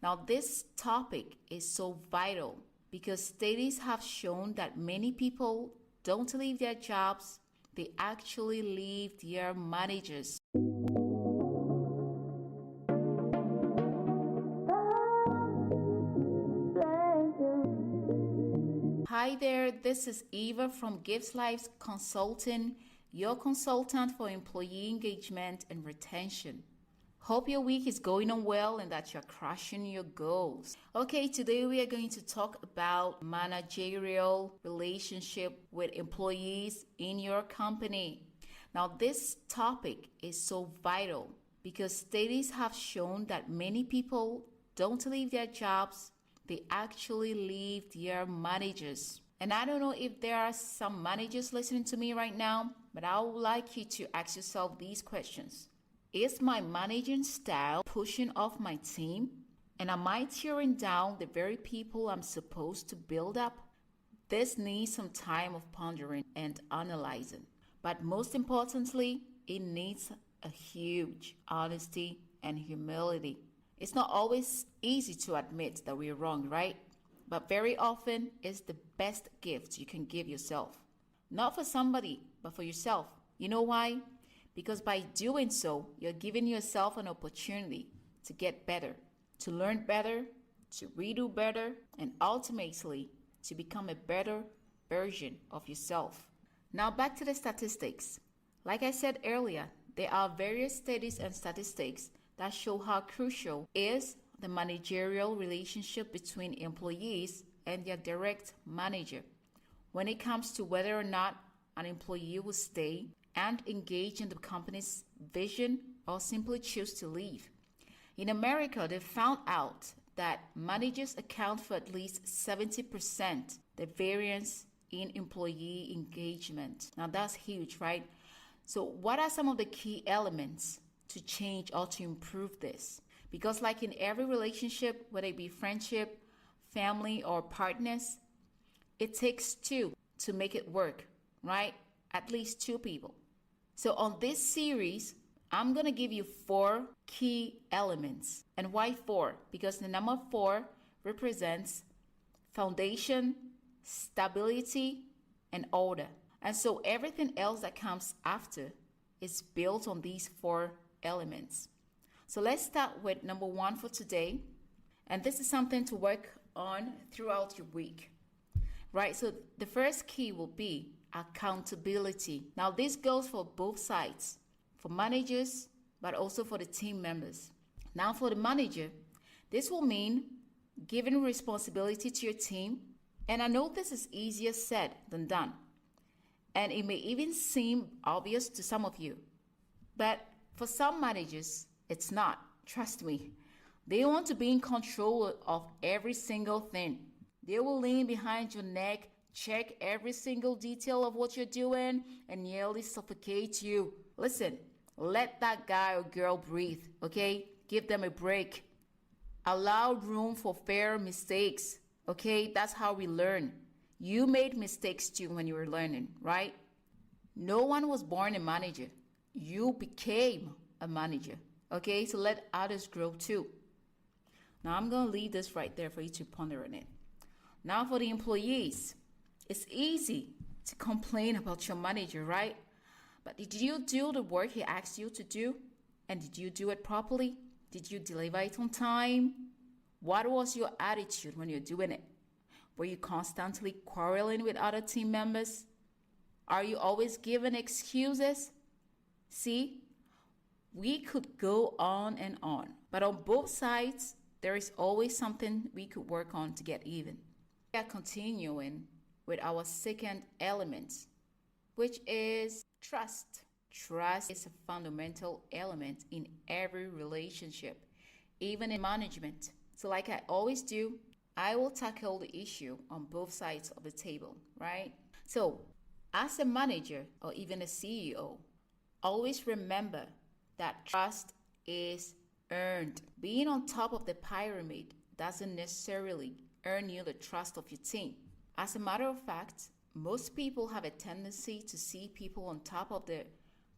Now, this topic is so vital because studies have shown that many people don't leave their jobs, they actually leave their managers. Hi there, this is Eva from Gives Lives Consulting, your consultant for employee engagement and retention. Hope your week is going on well and that you're crushing your goals. Okay, today we are going to talk about managerial relationship with employees in your company. Now, this topic is so vital because studies have shown that many people don't leave their jobs, they actually leave their managers. And I don't know if there are some managers listening to me right now, but I would like you to ask yourself these questions. Is my managing style pushing off my team? And am I tearing down the very people I'm supposed to build up? This needs some time of pondering and analyzing. But most importantly, it needs a huge honesty and humility. It's not always easy to admit that we're wrong, right? But very often, it's the best gift you can give yourself. Not for somebody, but for yourself. You know why? Because by doing so, you're giving yourself an opportunity to get better, to learn better, to redo better, and ultimately to become a better version of yourself. Now back to the statistics. Like I said earlier, there are various studies and statistics that show how crucial is the managerial relationship between employees and their direct manager when it comes to whether or not an employee will stay and engage in the company's vision or simply choose to leave. In America, they found out that managers account for at least 70% the variance in employee engagement. Now that's huge, right? So what are some of the key elements to change or to improve this? Because like in every relationship, whether it be friendship, family, or partners, it takes two to make it work, right? At least two people. So on this series, I'm going to give you 4 key elements. And why 4? Because the number 4 represents foundation, stability, and order. And so everything else that comes after is built on these 4 elements. So let's start with number 1 for today. And this is something to work on throughout your week, right? So the first key will be accountability. Now this goes for both sides, for managers, but also for the team members. Now for the manager, this will mean giving responsibility to your team. And I know this is easier said than done. And it may even seem obvious to some of you. But for some managers, it's not. Trust me. They want to be in control of every single thing. They will lean behind your neck, check every single detail of what you're doing, and nearly suffocate you. Listen, let that guy or girl breathe, okay? Give them a break. Allow room for fair mistakes, okay? That's how we learn. You made mistakes too when you were learning, right? No one was born a manager. You became a manager, okay? So let others grow too. Now I'm going to leave this right there for you to ponder on it. Now for the employees. It's easy to complain about your manager, right? But did you do the work he asked you to do? And did you do it properly? Did you deliver it on time? What was your attitude when you're doing it? Were you constantly quarreling with other team members? Are you always giving excuses? See, we could go on and on. But on both sides, there is always something we could work on to get even. We are continuing with our second element, which is trust. Trust is a fundamental element in every relationship, even in management. So like I always do, I will tackle the issue on both sides of the table, right? So as a manager or even a CEO, always remember that trust is earned. Being on top of the pyramid doesn't necessarily earn you the trust of your team. As a matter of fact, most people have a tendency to see people on top of the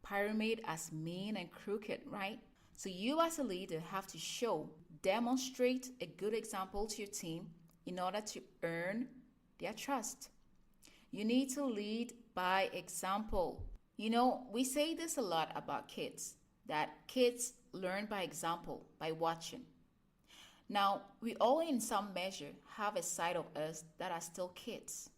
pyramid as mean and crooked, right? So you as a leader have to show demonstrate a good example to your team in order to earn their trust. You need to lead by example. You know, we say this a lot about kids, that kids learn by example, by watching. Now, we all in some measure have a side of us that are still kids.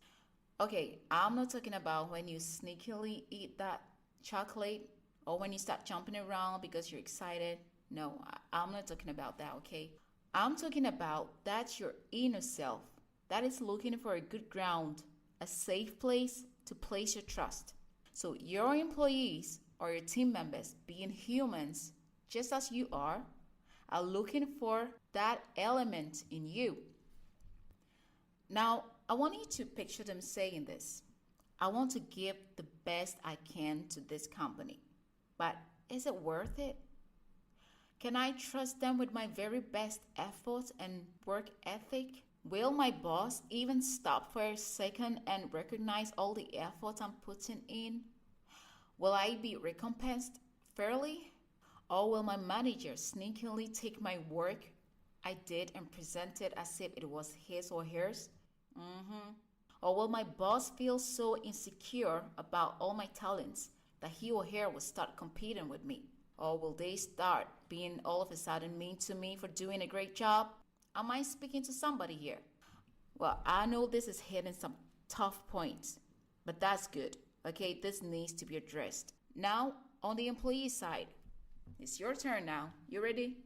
Okay, I'm not talking about when you sneakily eat that chocolate or when you start jumping around because you're excited. No, I'm not talking about that, okay? I'm talking about that's your inner self that is looking for a good ground, a safe place to place your trust. So your employees or your team members, being humans just as you are looking for that element in you. Now, I want you to picture them saying this. I want to give the best I can to this company, but is it worth it? Can I trust them with my very best efforts and work ethic? Will my boss even stop for a second and recognize all the effort I'm putting in? Will I be recompensed fairly? Or will my manager sneakily take my work I did and present it as if it was his or hers? Or will my boss feel so insecure about all my talents that he or her will start competing with me? Or will they start being all of a sudden mean to me for doing a great job? Am I speaking to somebody here? Well, I know this is hitting some tough points, but that's good. Okay, this needs to be addressed. Now, on the employee side, it's your turn now. You ready?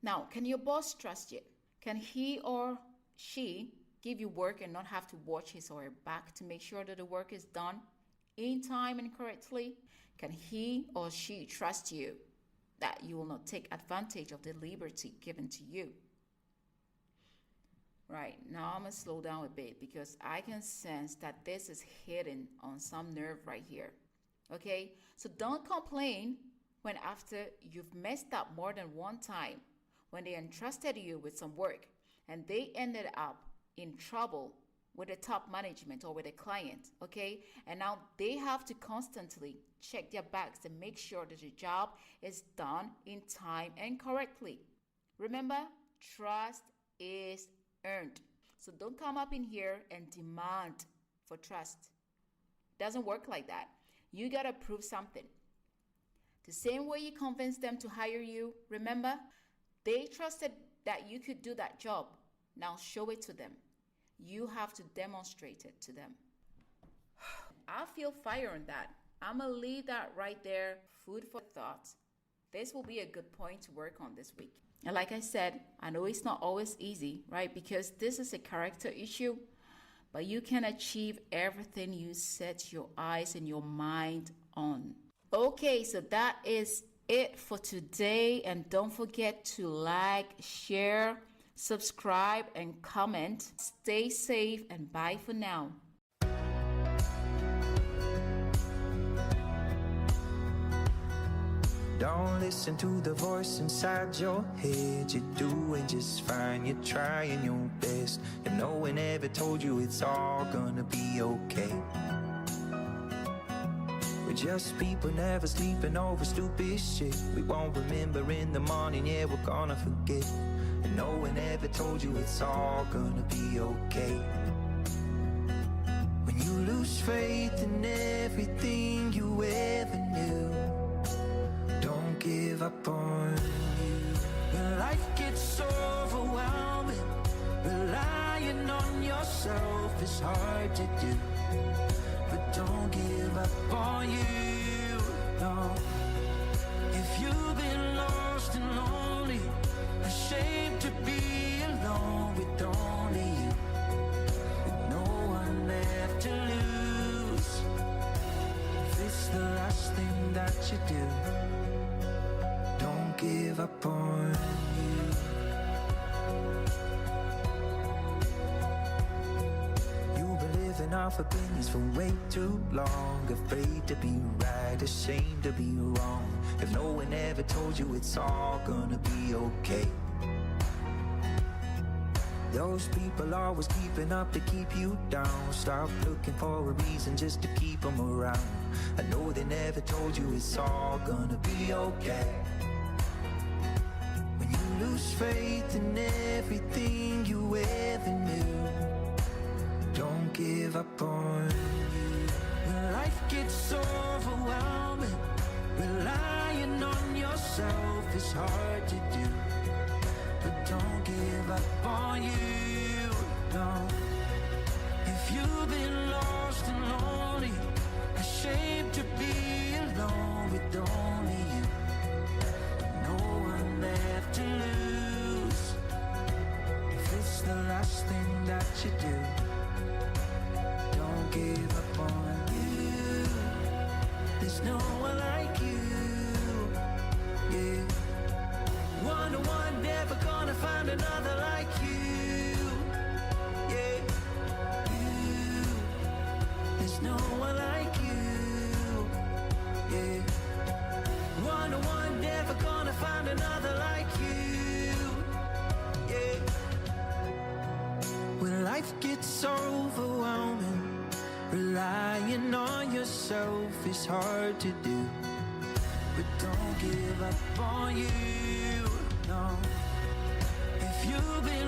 Now, can your boss trust you? Can he or she give you work and not have to watch his or her back to make sure that the work is done in time and correctly? Can he or she trust you that you will not take advantage of the liberty given to you? Right, now I'm going to slow down a bit because I can sense that this is hitting on some nerve right here. Okay, so don't complain when after you've messed up more than one time, when they entrusted you with some work and they ended up in trouble with the top management or with a client, okay? And now they have to constantly check their bags and make sure that the job is done in time and correctly. Remember, trust is earned. So don't come up in here and demand for trust. Doesn't work like that. You gotta prove something. The same way you convinced them to hire you, remember? They trusted that you could do that job. Now show it to them. You have to demonstrate it to them. I feel fire on that. I'm gonna leave that right there. Food for thought. This will be a good point to work on this week. And like I said, I know it's not always easy, right? Because this is a character issue, but you can achieve everything you set your eyes and your mind on. Okay, so that is it for today. And don't forget to like, share, subscribe, and comment. Stay safe and bye for now. Don't listen to the voice inside your head. You're doing just fine, you're trying your best. If no one ever told you it's all gonna be okay. We're just people never sleeping over stupid shit. We won't remember in the morning, yeah, we're gonna forget. And no one ever told you it's all gonna be okay. When you lose faith in everything you ever knew, don't give up on you. When life gets overwhelming, relying on yourself is hard to do. But don't give up on you, no. If you've been lost and lonely, ashamed to be alone with only you, with no one left to lose, if it's the last thing that you do, don't give up on you. You've been living off opinions for way too long, afraid to be right, ashamed to be wrong. If no one ever told you it's all gonna be okay. Those people always keeping up to keep you down. Stop looking for a reason just to keep them around. I know they never told you it's all gonna be okay. When you lose lose faith in everything you ever knew, don't give up on you. When life gets overwhelming, relying on yourself is hard to do, but don't give up on you, no. If you've been lost and lonely, ashamed to be alone with only you, no one left to lose, if it's the last thing that you do, don't give up on you. There's no one like you, yeah. One never gonna find another like you, yeah. You, there's no one like you, yeah. One never gonna find another like you, yeah. When life gets overwhelming, relying on yourself is hard to do, but don't give up on you, no. If you've been